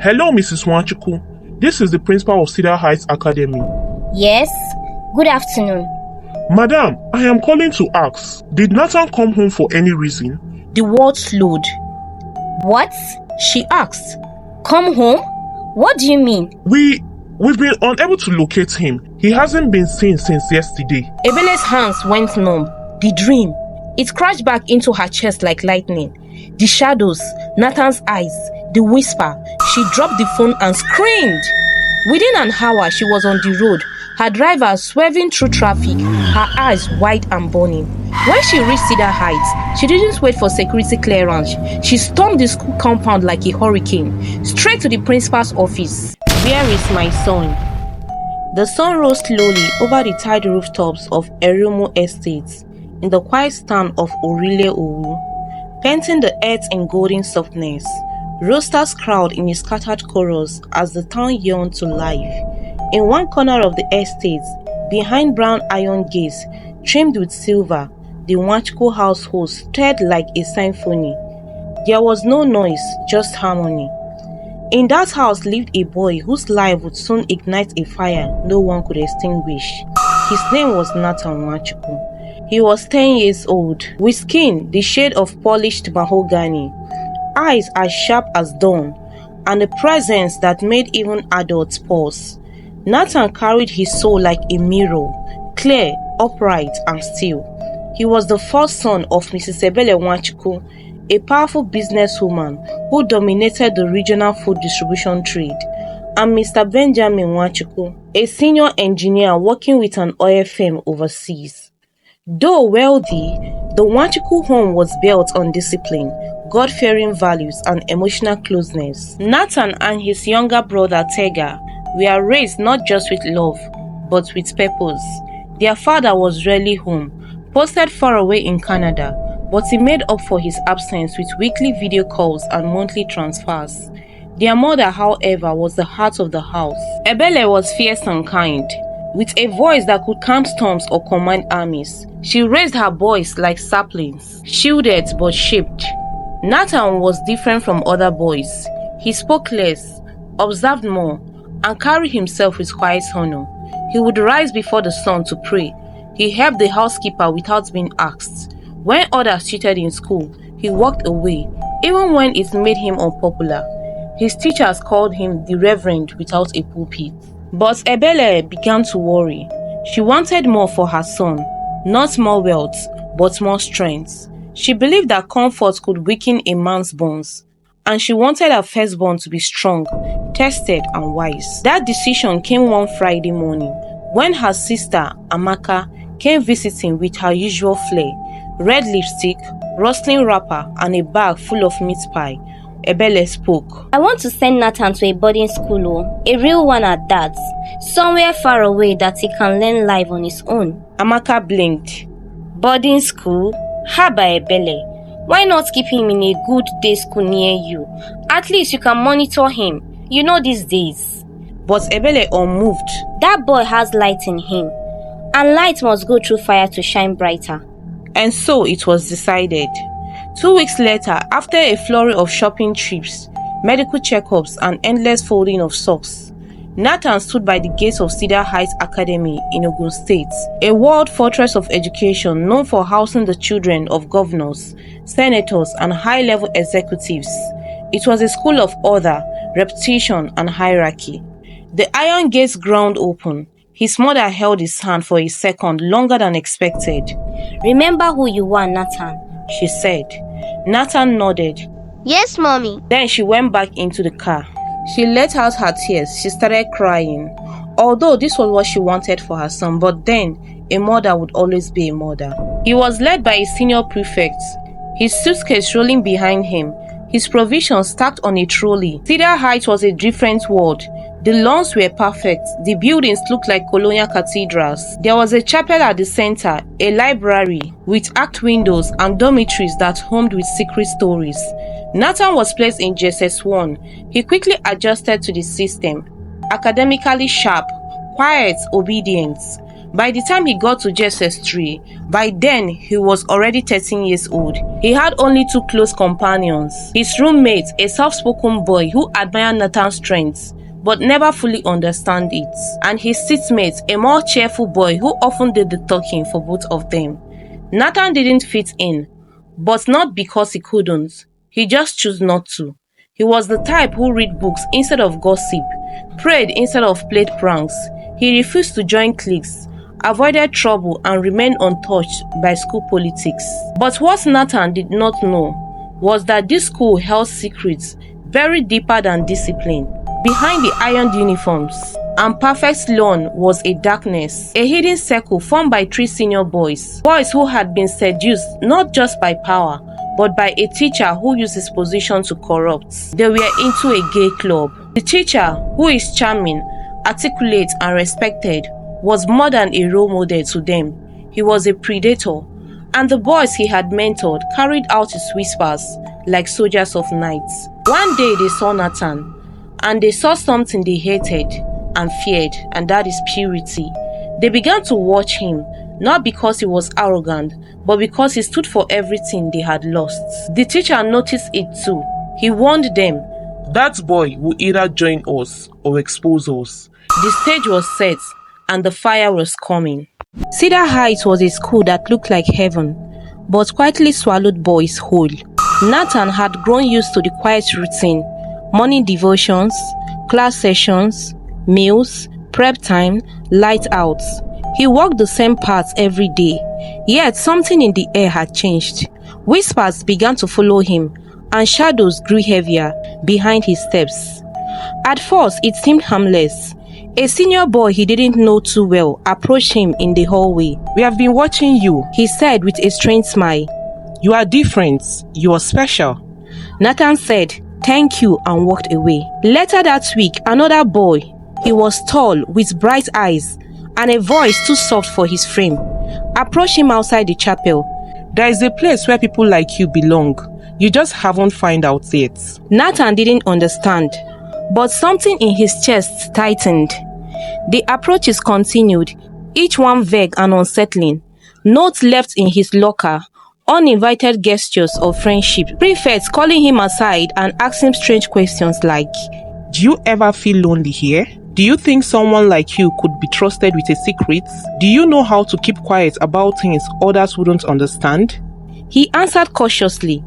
Hello, Mrs. Nwachukwu. This is the principal of Cedar Heights Academy. Yes, good afternoon. Madam, I am calling to ask, did Natan come home for any reason? The word slowed. What? She asked. Come home? What do you mean? We've been unable to locate him. He hasn't been seen since yesterday. Ebele's hands went numb. The dream. It crashed back into her chest like lightning. The shadows, Nathan's eyes, the whisper. She dropped the phone and screamed. Within an hour, she was on the road, her driver swerving through traffic, her eyes wide and burning. When she reached Cedar Heights, she didn't wait for security clearance. She stormed the school compound like a hurricane, straight to the principal's office. Where is my son? The sun rose slowly over the tiled rooftops of Erumo Estates in the quiet town of Orile Owu, painting the earth in golden softness. Roosters crowd in a scattered chorus as the town yawned to life. In one corner of the estate, behind brown iron gates trimmed with silver, the Nwachukwu household stirred like a symphony. There was no noise, just harmony. In that house lived a boy whose life would soon ignite a fire no one could extinguish. His name was Nathan Nwachukwu. He was 10 years old, with skin the shade of polished mahogany, eyes as sharp as dawn, and a presence that made even adults pause. Natan carried his soul like a mirror, clear, upright, and still. He was the first son of Mrs. Ebele Nwachukwu, a powerful businesswoman who dominated the regional food distribution trade, and Mr. Benjamin Nwachukwu, a senior engineer working with an oil firm overseas. Though wealthy, the Nwachukwu home was built on discipline, God-fearing values, and emotional closeness. Natan and his younger brother Tega were raised not just with love, but with purpose. Their father was rarely home, posted far away in Canada, but he made up for his absence with weekly video calls and monthly transfers. Their mother, however, was the heart of the house. Ebele was fierce and kind, with a voice that could calm storms or command armies. She raised her boys like saplings, shielded but shaped. Natan was different from other boys. He spoke less, observed more, and carried himself with quiet honor. He would rise before the sun to pray. He helped the housekeeper without being asked. When others cheated in school, he walked away, even when it made him unpopular. His teachers called him the Reverend without a pulpit. But Ebele began to worry. She wanted more for her son, not more wealth, but more strength. She believed that comfort could weaken a man's bones, and she wanted her firstborn to be strong, tested, and wise. That decision came one Friday morning, when her sister, Amaka, came visiting with her usual flair, red lipstick, rustling wrapper, and a bag full of meat pie. Ebele spoke. I want to send Natan to a boarding school, a real one at that, somewhere far away that he can learn life on his own. Amaka blinked. Boarding school? Haba Ebele. Why not keep him in a good day school near you? At least you can monitor him. You know these days. But Ebele unmoved. That boy has light in him, and light must go through fire to shine brighter. And so it was decided. 2 weeks later, after a flurry of shopping trips, medical checkups, and endless folding of socks, Natan stood by the gates of Cedar Heights Academy in Ogun State, a world fortress of education known for housing the children of governors, senators, and high-level executives. It was a school of order, reputation, and hierarchy. The iron gates ground open. His mother held his hand for a second longer than expected. Remember who you are, Natan, she said. Natan nodded. Yes, Mommy. Then she went back into the car. She let out her tears. She started crying. Although this was what she wanted for her son, but then a mother would always be a mother. He was led by a senior prefect, his suitcase rolling behind him, his provisions stacked on a trolley. Cedar Heights was a different world. The lawns were perfect. The buildings looked like colonial cathedrals. There was a chapel at the center, a library with arched windows, and dormitories that hummed with secret stories. Natan was placed in JSS1. He quickly adjusted to the system. Academically sharp, quiet, obedient. By the time he got to JSS3, by then he was already 13 years old. He had only 2 close companions. His roommate, a soft-spoken boy who admired Nathan's strengths but never fully understand it, and his seatmate, a more cheerful boy who often did the talking for both of them. Natan didn't fit in, but not because he couldn't. He just chose not to. He was the type who read books instead of gossip, prayed instead of played pranks. He refused to join cliques, avoided trouble, and remained untouched by school politics. But what Natan did not know was that this school held secrets buried deeper than discipline. Behind the ironed uniforms and perfect lawn was a darkness, a hidden circle formed by 3 senior boys who had been seduced not just by power, but by a teacher who used his position to corrupt. They were into a gay club. The teacher, who is charming, articulate, and respected, was more than a role model to them. He was a predator, and the boys he had mentored carried out his whispers like soldiers of night. One day they saw Natan, and they saw something they hated and feared, and that is purity. They began to watch him, not because he was arrogant, but because he stood for everything they had lost. The teacher noticed it too. He warned them, That boy will either join us or expose us. The stage was set, and the fire was coming. Cedar Heights was a school that looked like heaven, but quietly swallowed boys whole. Natan had grown used to the quiet routine: morning devotions, class sessions, meals, prep time, light outs. He walked the same path every day, yet something in the air had changed. Whispers began to follow him, and shadows grew heavier behind his steps. At first, it seemed harmless. A senior boy he didn't know too well approached him in the hallway. "We have been watching you," he said with a strange smile. "You are different. You are special." Natan said, "Thank you," and walked away. Later that week, another boy, he was tall, with bright eyes, and a voice too soft for his frame, approached him outside the chapel. "There is a place where people like you belong. You just haven't found out yet." Natan didn't understand, but something in his chest tightened. The approaches continued, each one vague and unsettling. Notes left in his locker, uninvited gestures of friendship, prefects calling him aside and asking strange questions like, "Do you ever feel lonely here? Do you think someone like you could be trusted with a secret? Do you know how to keep quiet about things others wouldn't understand?" He answered cautiously,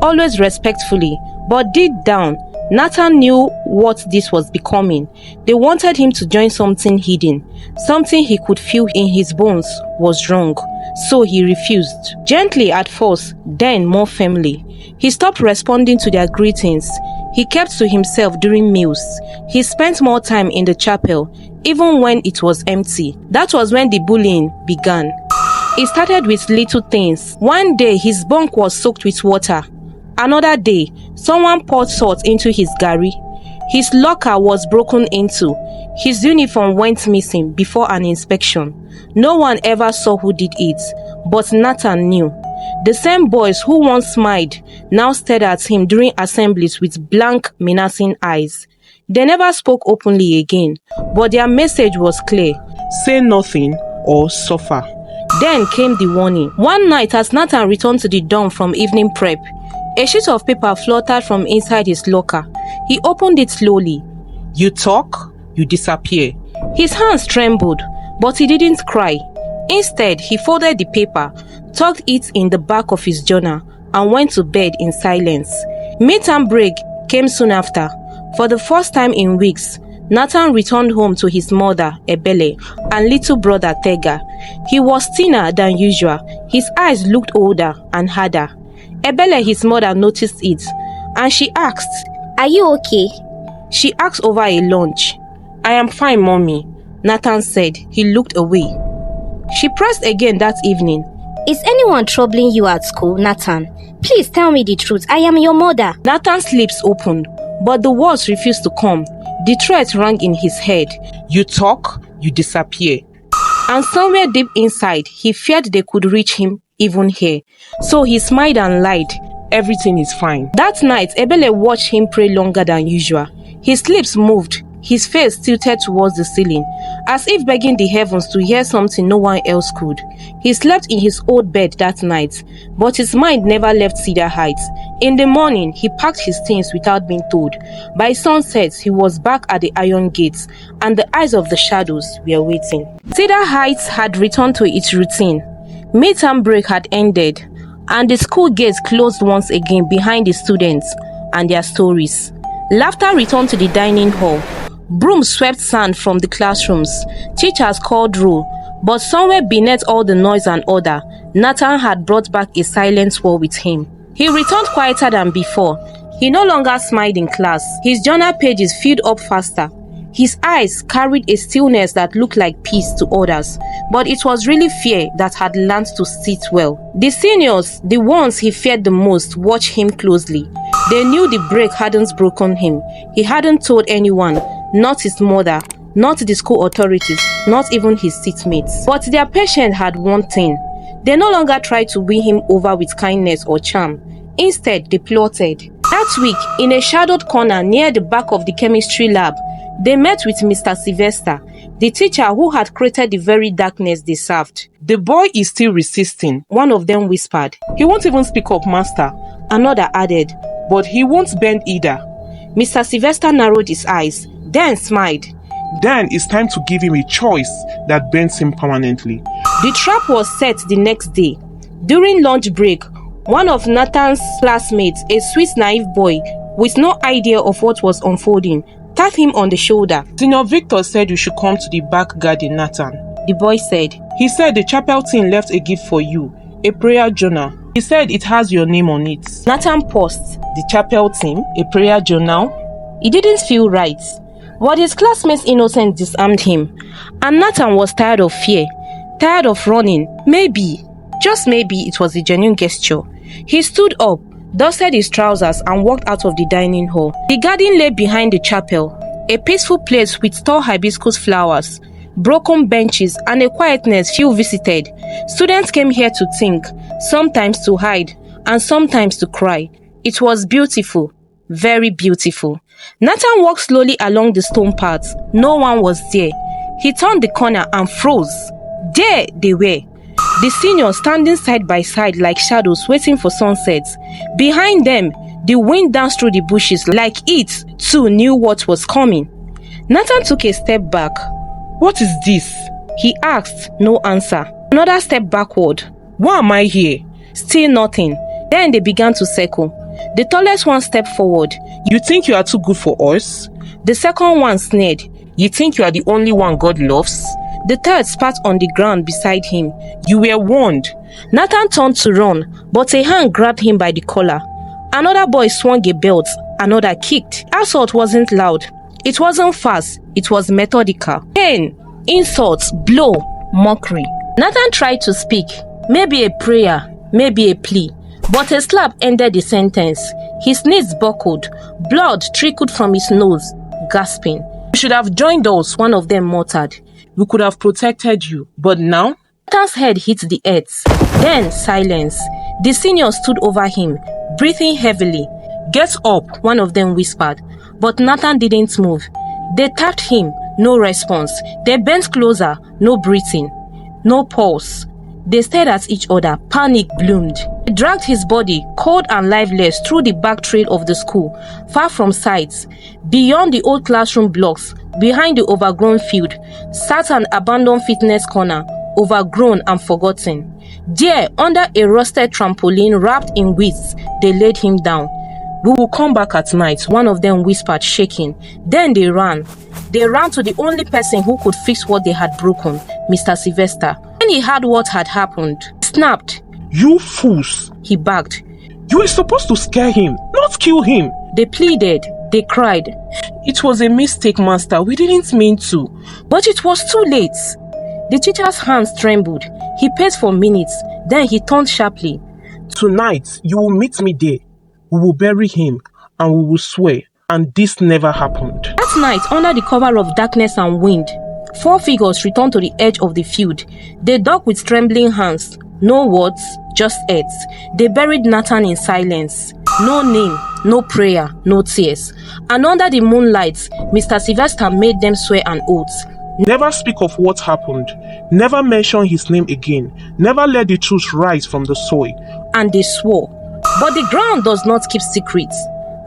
always respectfully, but deep down, Natan knew what this was becoming. They wanted him to join something hidden, something he could feel in his bones was wrong, so he refused. Gently at first, then more firmly. He stopped responding to their greetings. He kept to himself during meals. He spent more time in the chapel, even when it was empty. That was when the bullying began. It started with little things. One day, his bunk was soaked with water. Another day, someone poured salt into his gari. His locker was broken into. His uniform went missing before an inspection. No one ever saw who did it, but Natan knew. The same boys who once smiled now stared at him during assemblies with blank, menacing eyes. They never spoke openly again, but their message was clear: "Say nothing or suffer." Then came the warning. One night, as Natan returned to the dorm from evening prep, a sheet of paper fluttered from inside his locker. He opened it slowly. "You talk, you disappear." His hands trembled, but he didn't cry. Instead, he folded the paper, tucked it in the back of his journal, and went to bed in silence. Midterm break came soon after. For the first time in weeks, Natan returned home to his mother, Ebele, and little brother, Tega. He was thinner than usual. His eyes looked older and harder. Ebele, his mother, noticed it, and she asked, "Are you okay?" She asked over a lunch. "I am fine, mommy," Natan said. He looked away. She pressed again that evening. "Is anyone troubling you at school, Natan? Please tell me the truth. I am your mother." Natan's lips opened, but the words refused to come. The threat rang in his head. "You talk, you disappear." And somewhere deep inside, he feared they could reach him even here. So he smiled and lied. "Everything is fine." That night, Ebele watched him pray longer than usual. His lips moved, his face tilted towards the ceiling, as if begging the heavens to hear something no one else could. He slept in his old bed that night, but his mind never left Cedar Heights. In the morning, he packed his things without being told. By sunset, he was back at the iron gates, and the eyes of the shadows were waiting. Cedar Heights had returned to its routine. Midterm break had ended, and the school gates closed once again behind the students and their stories. Laughter returned to the dining hall. Brooms swept sand from the classrooms. Teachers called roll. But somewhere beneath all the noise and order, Natan had brought back a silent war with him. He returned quieter than before. He no longer smiled in class. His journal pages filled up faster. His eyes carried a stillness that looked like peace to others, but it was really fear that had learned to sit well. The seniors, the ones he feared the most, watched him closely. They knew the break hadn't broken him. He hadn't told anyone, not his mother, not the school authorities, not even his seatmates. But their patient had one thing. They no longer tried to win him over with kindness or charm. Instead, they plotted. That week, in a shadowed corner near the back of the chemistry lab, they met with Mr. Sylvester, the teacher who had created the very darkness they served. The boy is still resisting, one of them whispered. He won't even speak up, master. Another added, but he won't bend either. Mr. Sylvester narrowed his eyes, then smiled. Then it's time to give him a choice that bends him permanently. The trap was set the next day. During lunch break, one of Nathan's classmates, a sweet naive boy with no idea of what was unfolding, tapped him on the shoulder. Senior Victor said you should come to the back garden, Natan. The boy said. He said the chapel team left a gift for you, a prayer journal. He said it has your name on it. Natan paused. The chapel team, a prayer journal? It didn't feel right. But his classmates' innocence disarmed him. And Natan was tired of fear, tired of running. Maybe, just maybe, it was a genuine gesture. He stood up, dusted his trousers and walked out of the dining hall. The garden lay behind the chapel, a peaceful place with tall hibiscus flowers, broken benches and a quietness few visited. Students came here to think, sometimes to hide, and sometimes to cry. It was beautiful, very beautiful. Natan walked slowly along the stone path. No one was there. He turned the corner and froze. There they were. The seniors standing side by side like shadows waiting for sunset. Behind them, the wind danced through the bushes like it, too, knew what was coming. Natan took a step back. What is this? He asked, no answer. Another step backward. Why am I here? Still nothing. Then they began to circle. The tallest one stepped forward. You think you are too good for us? The second one sneered. You think you are the only one God loves? The third spat on the ground beside him. You were warned. Natan turned to run, but a hand grabbed him by the collar. Another boy swung a belt. Another kicked. Assault wasn't loud. It wasn't fast. It was methodical. Pain, insults, blow, mockery. Natan tried to speak. Maybe a prayer, maybe a plea. But a slap ended the sentence. His knees buckled. Blood trickled from his nose, gasping. You should have joined us, one of them muttered. We could have protected you, but now? Natan's head hit the earth. Then silence. The senior stood over him, breathing heavily. Get up, one of them whispered. But Natan didn't move. They tapped him, no response. They bent closer, no breathing, no pulse. They stared at each other. Panic bloomed. He dragged his body, cold and lifeless, through the back trail of the school, far from sight. Beyond the old classroom blocks, behind the overgrown field, sat an abandoned fitness corner, overgrown and forgotten. There, under a rusted trampoline wrapped in weeds, they laid him down. We will come back at night, one of them whispered, shaking. Then they ran. They ran to the only person who could fix what they had broken, Mr. Sylvester. When he heard what had happened, he snapped. You fools! He barked. You were supposed to scare him, not kill him. They pleaded. They cried. It was a mistake, master. We didn't mean to. But it was too late. The teacher's hands trembled. He paced for minutes. Then he turned sharply. Tonight, you will meet me there. We will bury him, and we will swear, and this never happened. That night, under the cover of darkness and wind, 4 figures returned to the edge of the field. They dug with trembling hands. No words, just earth. They buried Natan in silence. No name, no prayer, no tears. And under the moonlight, Mr. Sylvester made them swear an oath. Never speak of what happened. Never mention his name again. Never let the truth rise from the soil. And they swore. But the ground does not keep secrets.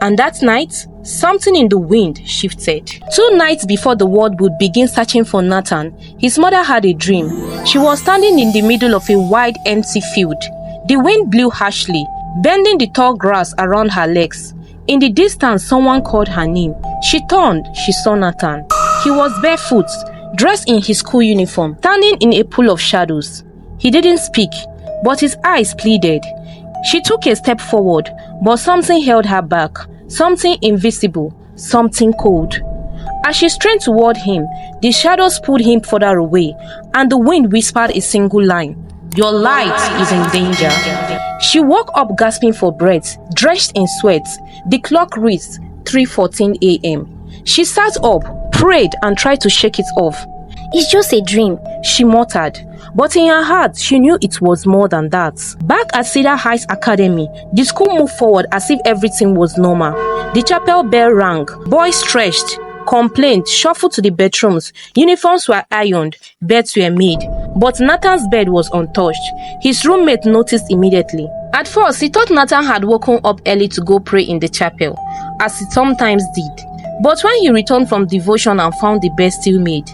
And that night, something in the wind shifted. 2 nights before the world would begin searching for Natan, his mother had a dream. She was standing in the middle of a wide, empty field. The wind blew harshly, bending the tall grass around her legs. In the distance, someone called her name. She turned, she saw Natan. He was barefoot, dressed in his school uniform, standing in a pool of shadows. He didn't speak, but his eyes pleaded. She took a step forward, but something held her back. Something invisible, something cold. As she strained toward him, the shadows pulled him further away, and the wind whispered a single line. Your light is in danger. She woke up gasping for breath, drenched in sweat. The clock read 3:14 a.m. She sat up, prayed, and tried to shake it off. It's just a dream, she muttered. But in her heart, she knew it was more than that. Back at Cedar Heights Academy, the school moved forward as if everything was normal. The chapel bell rang, boys stretched, complained, shuffled to the bedrooms, uniforms were ironed, beds were made. But Nathan's bed was untouched. His roommate noticed immediately. At first, he thought Natan had woken up early to go pray in the chapel, as he sometimes did. But when he returned from devotion and found the bed still made,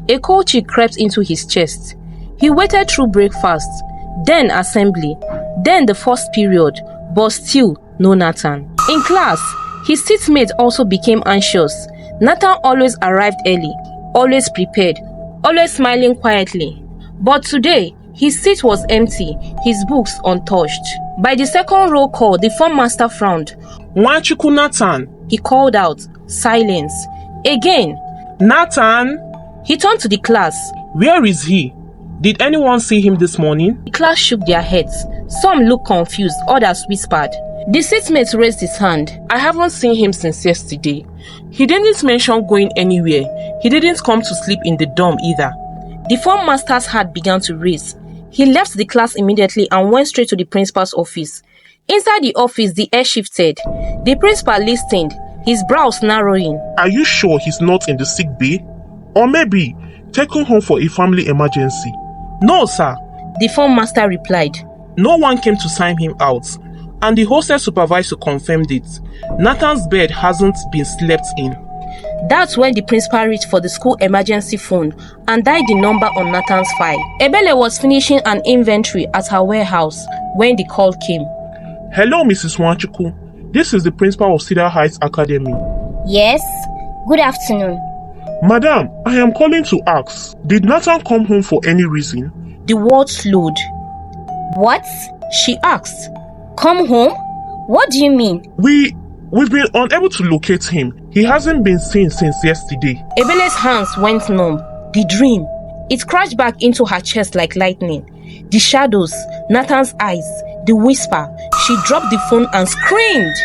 a cold chill crept into his chest. He waited through breakfast, then assembly, then the first period, but still no Natan. In class, his seatmates also became anxious. Natan always arrived early, always prepared, always smiling quietly. But today, his seat was empty, his books untouched. By the second roll call, the form master frowned. Nwachukwu Natan, he called out. Silence. Again. Natan! He turned to the class. Where is he? Did anyone see him this morning? The class shook their heads. Some looked confused, others whispered. The seatmate raised his hand. I haven't seen him since yesterday. He didn't mention going anywhere. He didn't come to sleep in the dorm either. The form master's heart began to race. He left the class immediately and went straight to the principal's office. Inside the office, the air shifted. The principal listened, his brows narrowing. Are you sure he's not in the sick bay? Or maybe taken home for a family emergency? No, sir. The form master replied. No one came to sign him out, and the hostel supervisor confirmed it. Nathan's bed hasn't been slept in. That's when the principal reached for the school emergency phone and dialed the number on Nathan's file. Ebele was finishing an inventory at her warehouse when the call came. Hello, Mrs. Nwachukwu. This is the principal of Cedar Heights Academy. Yes, good afternoon. Madam, I am calling to ask, did Natan come home for any reason? The word slowed. What? She asked. Come home? What do you mean? We've been unable to locate him. He hasn't been seen since yesterday. Ebele's hands went numb. The dream. It crashed back into her chest like lightning. The shadows, Nathan's eyes, the whisper. She dropped the phone and screamed.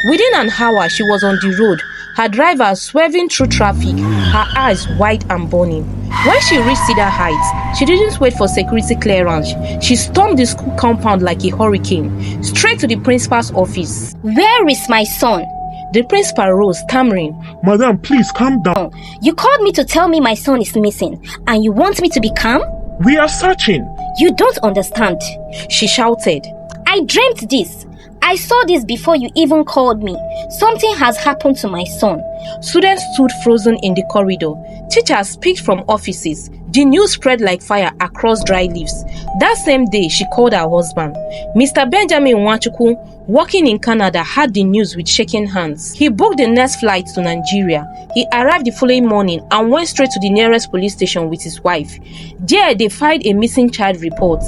Within an hour, she was on the road, her driver swerving through traffic, her eyes wide and burning. When she reached Cedar Heights, she didn't wait for security clearance. She stormed the school compound like a hurricane, straight to the principal's office. Where is my son? The principal rose, stammering. Madam, please calm down. You called me to tell me my son is missing, and you want me to be calm? We are searching. You don't understand, she shouted. I dreamt this. I saw this before you even called me. Something has happened to my son. Students stood frozen in the corridor. Teachers picked from offices. The news spread like fire across dry leaves. That same day, she called her husband. Mr. Benjamin Nwachukwu, working in Canada, had the news with shaking hands. He booked the next flight to Nigeria. He arrived the following morning and went straight to the nearest police station with his wife. There, they filed a missing child report.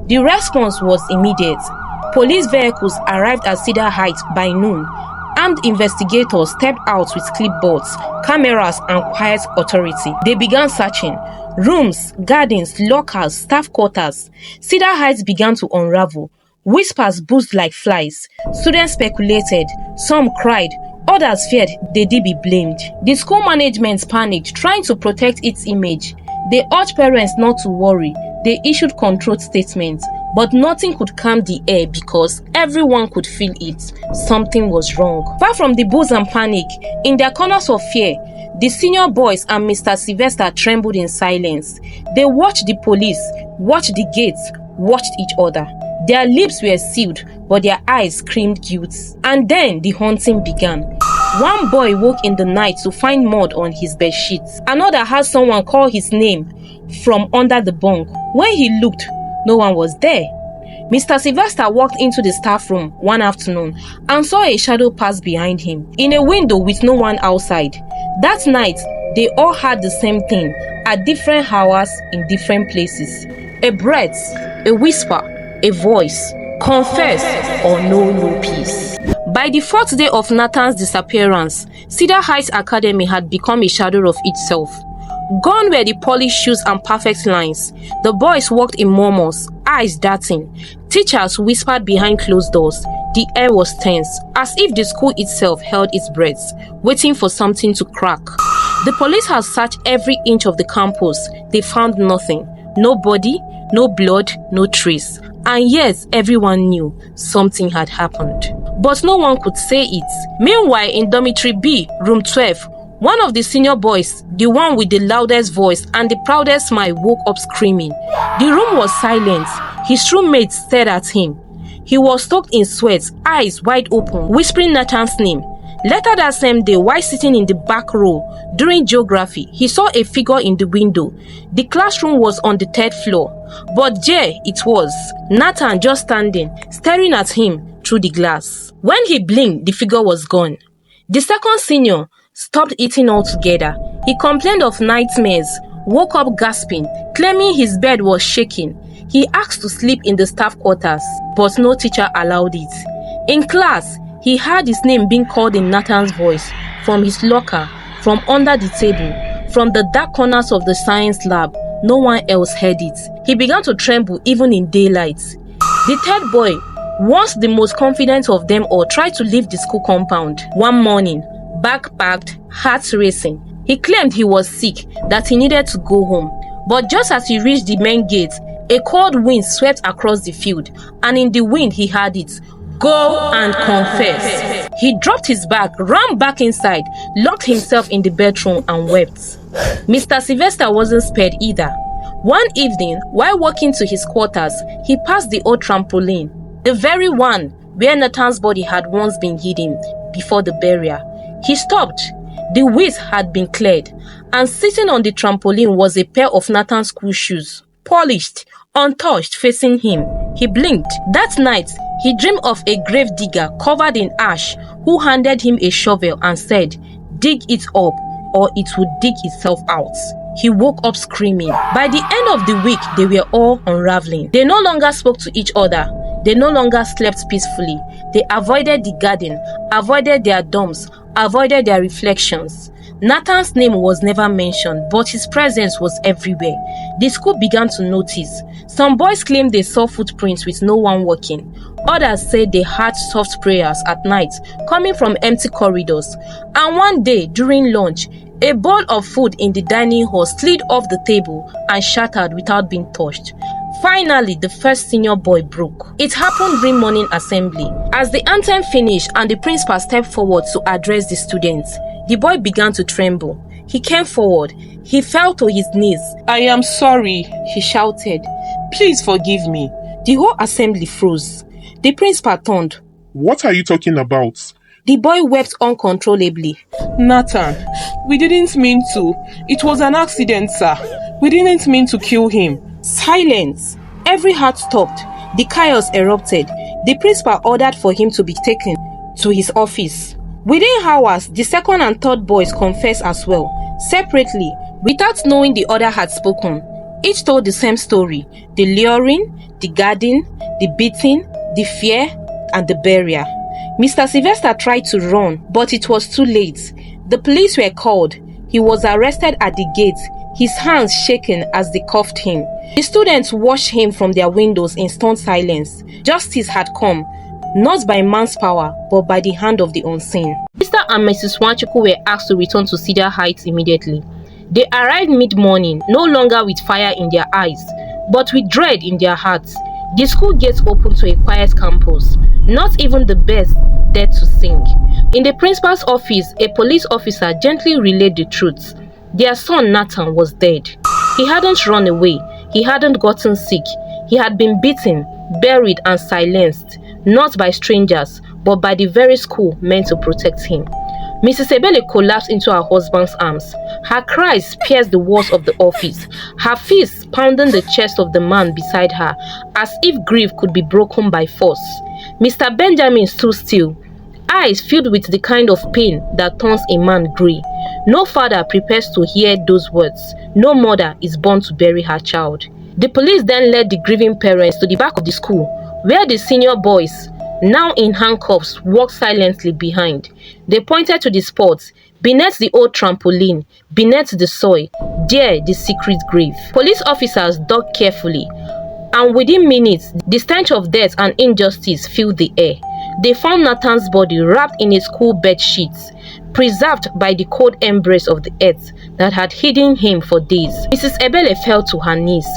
The response was immediate. Police vehicles arrived at Cedar Heights by noon. Armed investigators stepped out with clipboards, cameras, and quiet authority. They began searching. Rooms, gardens, lockers, staff quarters. Cedar Heights began to unravel. Whispers buzzed like flies. Students speculated. Some cried. Others feared they'd be blamed. The school management panicked, trying to protect its image. They urged parents not to worry. They issued controlled statements. But nothing could calm the air because everyone could feel it. Something was wrong. Far from the buzz and panic, in their corners of fear, The senior boys and Mr. Sylvester trembled in silence. They watched the police, watched the gates, watched each other. Their lips were sealed, but their eyes screamed guilt. And then the hunting began. One boy woke in the night to find mud on his bedsheets. Another had someone call his name from under the bunk. When he looked, no one was there. Mr. Sylvester walked into the staff room one afternoon and saw a shadow pass behind him, in a window with no one outside. That night, they all had the same thing, at different hours in different places. A breath, a whisper, a voice, confess or know no peace. By the fourth day of Natan's disappearance, Cedar Heights Academy had become a shadow of itself. Gone were the polished shoes and perfect lines. The boys walked in murmurs, eyes darting. Teachers whispered behind closed doors. The air was tense, as if the school itself held its breath, waiting for something to crack. The police had searched every inch of the campus. They found nothing. No body, no blood, no trace. And yes, everyone knew something had happened. But no one could say it. Meanwhile, in dormitory B, room 12, one of the senior boys, the one with the loudest voice and the proudest smile, woke up screaming. The room was silent. His roommates stared at him. He was soaked in sweat, eyes wide open, whispering Nathan's name. Later that same day, while sitting in the back row during geography, he saw a figure in the window. The classroom was on the third floor, but there it was, Natan just standing, staring at him through the glass. When he blinked, the figure was gone. The second senior stopped eating altogether. He complained of nightmares, woke up gasping, claiming his bed was shaking. He asked to sleep in the staff quarters, but no teacher allowed it. In class, he heard his name being called in Nathan's voice, from his locker, from under the table, from the dark corners of the science lab. No one else heard it. He began to tremble even in daylight. The third boy, once the most confident of them all, tried to leave the school compound. One morning, bag packed, heart racing, he claimed he was sick, that he needed to go home. But just as he reached the main gate, a cold wind swept across the field, and in the wind he heard it. Go and confess. He dropped his bag, ran back inside, locked himself in the bedroom and wept. Mr. Sylvester wasn't spared either. One evening, while walking to his quarters, he passed the old trampoline, the very one where Nathan's body had once been hidden before the burial. He stopped. The weeds had been cleared, and sitting on the trampoline was a pair of Nathan's school shoes, polished, untouched, facing him. He blinked. That night, he dreamed of a grave digger covered in ash who handed him a shovel and said, "Dig it up, or it would dig itself out." He woke up screaming. By the end of the week, they were all unraveling. They no longer spoke to each other. They no longer slept peacefully. They avoided the garden, avoided their dorms, avoided their reflections. Nathan's name was never mentioned, but his presence was everywhere. The school began to notice. Some boys claimed they saw footprints with no one walking. Others said they heard soft prayers at night coming from empty corridors. And one day during lunch, a bowl of food in the dining hall slid off the table and shattered without being touched. Finally, the first senior boy broke. It happened during morning assembly. As the anthem finished and the principal stepped forward to address the students, the boy began to tremble. He came forward. He fell to his knees. I am sorry, He shouted. please forgive me. The whole assembly froze. The principal turned. What are you talking about? The boy wept uncontrollably. Nathan, we didn't mean to. It was an accident, sir. We didn't mean to kill him. Silence. Every heart stopped. The chaos erupted. The principal ordered for him to be taken to his office. Within hours, the second and third boys confessed as well, separately, without knowing the other had spoken. Each told the same story: the luring, the guarding, the beating, the fear, and the burial. Mr. Sylvester tried to run, but it was too late. The police were called. He was arrested at the gate, his hands shaking as they cuffed him. The students watched him from their windows in stunned silence. Justice had come, not by man's power, but by the hand of the unseen. Mr. and Mrs. Nwachukwu were asked to return to Cedar Heights immediately. They arrived mid-morning, no longer with fire in their eyes, but with dread in their hearts. The school gates opened to a quiet campus. Not even the birds dared to sing. In the principal's office, a police officer gently relayed the truth. Their son Natan was dead. He hadn't run away. He hadn't gotten sick. He had been beaten, buried and silenced, not by strangers, but by the very school meant to protect him. Mrs. Ebele collapsed into her husband's arms. Her cries pierced the walls of the office, her fists pounding the chest of the man beside her, as if grief could be broken by force. Mr. Benjamin stood still, eyes filled with the kind of pain that turns a man grey. No father prepares to hear those words. No mother is born to bury her child. The police then led the grieving parents to the back of the school, where the senior boys, now in handcuffs, walked silently behind. They pointed to the spot, beneath the old trampoline, beneath the soil, there the secret grave. Police officers dug carefully, and within minutes, the stench of death and injustice filled the air. They found Nathan's body wrapped in a school bed sheets, preserved by the cold embrace of the earth that had hidden him for days. Mrs. Ebele fell to her knees.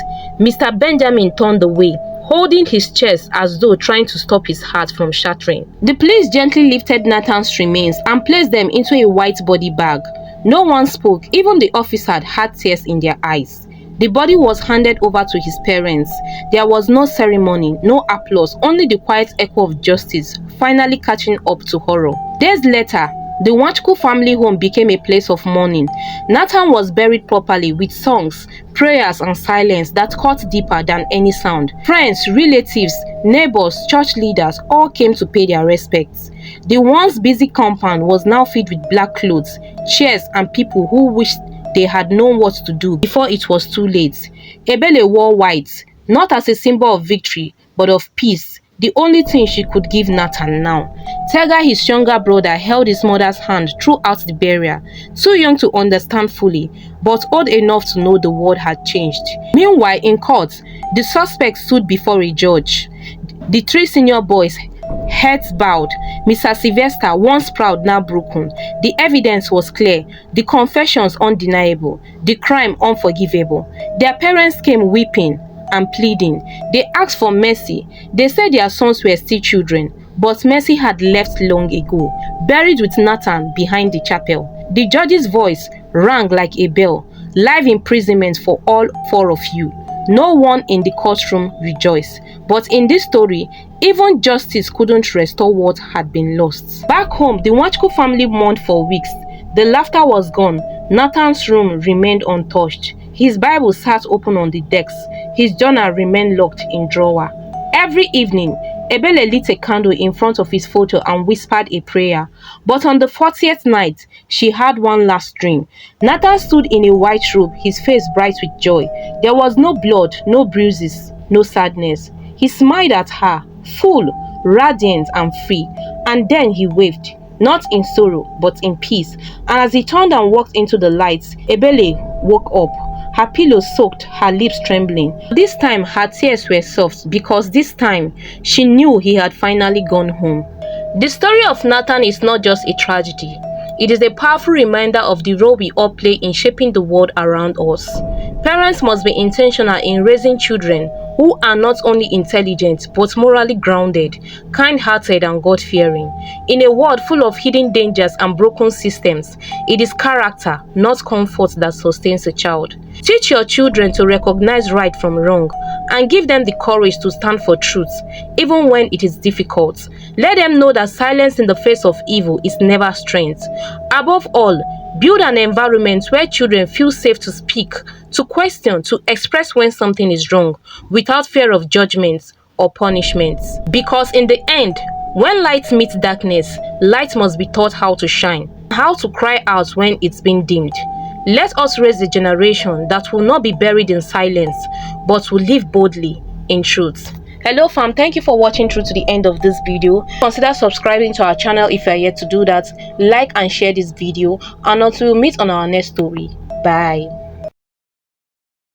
Mr. Benjamin turned away, holding his chest as though trying to stop his heart from shattering. The police gently lifted Nathan's remains and placed them into a white body bag. No one spoke, even the officer had tears in their eyes. The body was handed over to his parents. There was no ceremony, no applause, only the quiet echo of justice finally catching up to horror. Days later, the Nwachukwu family home became a place of mourning. Natan was buried properly with songs, prayers and silence that cut deeper than any sound. Friends, relatives, neighbors, church leaders all came to pay their respects. The once busy compound was now filled with black clothes, chairs and people who wished they had known what to do before it was too late. Ebele wore white, not as a symbol of victory, but of peace, the only thing she could give Natan now. Tega, his younger brother, held his mother's hand throughout the burial, too young to understand fully, but old enough to know the world had changed. Meanwhile, in court, the suspect stood before a judge. The three senior boys, heads bowed, Mr. Sylvester, once proud, now broken. The evidence was clear, the confessions undeniable, the crime unforgivable. Their parents came weeping and pleading. They asked for mercy. They said their sons were still children, but mercy had left long ago, buried with Natan behind the chapel. The judge's voice rang like a bell. Life imprisonment for all four of you. No one in the courtroom rejoiced. But in this story, even justice couldn't restore what had been lost. Back home, the Nwachukwu family mourned for weeks. The laughter was gone. Nathan's room remained untouched. His Bible sat open on the desk. His journal remained locked in drawer. Every evening, Ebele lit a candle in front of his photo and whispered a prayer. But on the 40th night, she had one last dream. Natan stood in a white robe, his face bright with joy. There was no blood, no bruises, no sadness. He smiled at her, full, radiant and free. And then he waved, not in sorrow, but in peace. And as he turned and walked into the lights, Ebele woke up. Her pillow soaked, her lips trembling. This time her tears were soft, because this time she knew he had finally gone home. The story of Natan is not just a tragedy. It is a powerful reminder of the role we all play in shaping the world around us. Parents must be intentional in raising children who are not only intelligent but morally grounded, kind-hearted and God-fearing. In a world full of hidden dangers and broken systems, it is character, not comfort, that sustains a child. Teach your children to recognize right from wrong and give them the courage to stand for truth, even when it is difficult. Let them know that silence in the face of evil is never strength. Above all, build an environment where children feel safe to speak, to question, to express when something is wrong, without fear of judgment or punishment. Because in the end, when light meets darkness, light must be taught how to shine, how to cry out when it's been dimmed. Let us raise a generation that will not be buried in silence, but will live boldly in truth. Hello fam, thank you for watching through to the end of this video. Consider subscribing to our channel if you are yet to do that. Like and share this video, and until we meet on our next story. Bye.